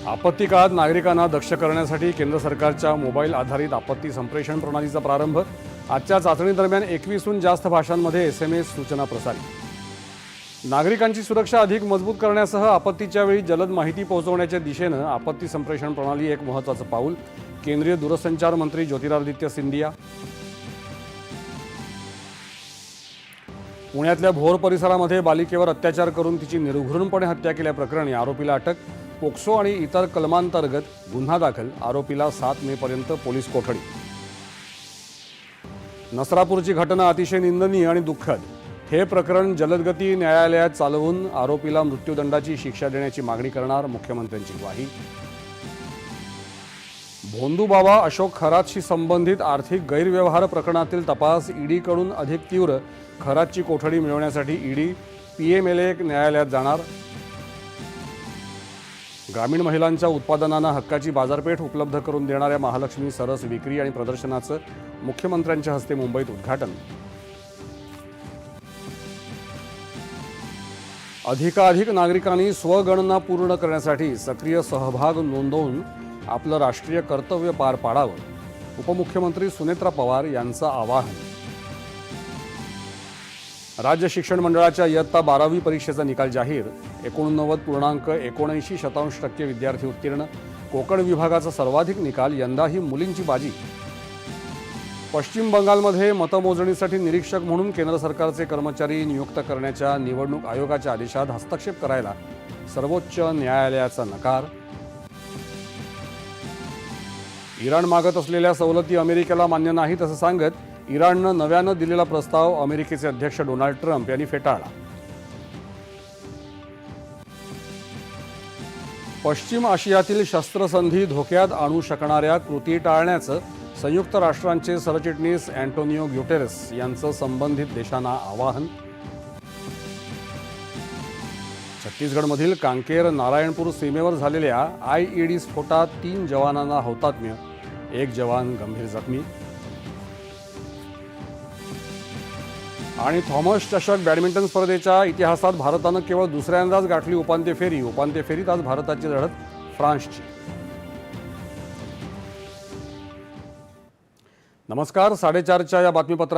आपत्ती काळात नागरिकांना दक्ष करण्यासाठी केंद्र सरकारच्या मोबाईल आधारित आपत्ती संप्रेषण प्रणालीचा प्रारंभ। आजच्या चाचणी दरम्यान 21हून जास्त भाषांमध्ये SMS सूचना प्रसारित। नागरिकांची सुरक्षा अधिक मजबूत करण्यासह आपत्तीच्या वेळी जलद माहिती पोहोचवण्याच्या दिशेने आपत्ती संप्रेषण प्रणाली एक महत्त्वाचं पाऊल। केंद्रीय दूरसंचार मंत्री ज्योतिरादित्य सिंधिया। पुण्यातल्या भोर परिसरामध्ये बालिकेवर अत्याचार करून तिची निर्घृणपणे हत्या केल्याप्रकरणी आरोपीला अटक। पोक्सो आणि इतर कलमांतर्गत गुन्हा दाखल। आरोपीला 7 मे पर्यंत पोलीस कोठडी। नसरापूरची घटना अतिशय निंदनीय आणि दुःखद। हे प्रकरण जलदगती न्यायालयात चालवून आरोपीला मृत्यूदंडाची शिक्षा देण्याची मागणी करणार मुख्यमंत्र्यांची ग्वाही। भोंदूबाबा अशोक खरातशी संबंधित आर्थिक गैरव्यवहार प्रकरणातील तपास ईडीकडून अधिक तीव्र। खरातची कोठडी मिळवण्यासाठी ईडी PMLA न्यायालयात जाणार। ग्रामीण महिलांच्या उत्पादनांना हक्काची बाजारपेठ उपलब्ध करून देणाऱ्या महालक्ष्मी सरस विक्री आणि प्रदर्शनाचं मुख्यमंत्र्यांच्या हस्ते मुंबईत उद्घाटन। अधिकाधिक नागरिकांनी स्वगणना पूर्ण करण्यासाठी सक्रिय सहभाग नोंदवून आपलं राष्ट्रीय कर्तव्य पार पाडावं। उपमुख्यमंत्री सुनेत्रा पवार यांचं आवाहन। राज्य शिक्षण मंडळाच्या इयत्ता 12वी परीक्षेचा निकाल जाहीर। 89.79% विद्यार्थी उत्तीर्ण। कोकण विभागाचा सर्वाधिक निकाल, यंदाही मुलींची बाजी। पश्चिम बंगालमध्ये मतमोजणीसाठी निरीक्षक म्हणून केंद्र सरकारचे कर्मचारी नियुक्त करण्याच्या निवडणूक आयोगाच्या आदेशात हस्तक्षेप करायला सर्वोच्च न्यायालयाचा नकार। इराण मागत असलेल्या सवलती अमेरिकेला मान्य नाहीत असं सांगत इराणनं नव्यानं दिलेला प्रस्ताव अमेरिकेचे अध्यक्ष डोनाल्ड ट्रम्प यांनी फेटाळला। पश्चिम आशियातील शस्त्रसंधी धोक्यात आणू शकणाऱ्या कृती टाळण्याचं संयुक्त राष्ट्रांचे सरचिटणीस अँटोनियो ग्युटेरस यांचं संबंधित देशांना आवाहन। छत्तीसगडमधील कांकेर नारायणपूर सीमेवर झालेल्या IED स्फोटात 3 जवानांना हौतात्म्य, 1 जवान गंभीर जखमी। आणि थॉमस चषक बॅडमिंटन स्पर्धेच्या इतिहासात भारतानं केवळ दुसऱ्यांदाच गाठली उपांत्य फेरी। उपांत्य फेरीत आज भारताची लढत फ्रान्सची। नमस्कार, 4:30च्या या बातमीपत्रात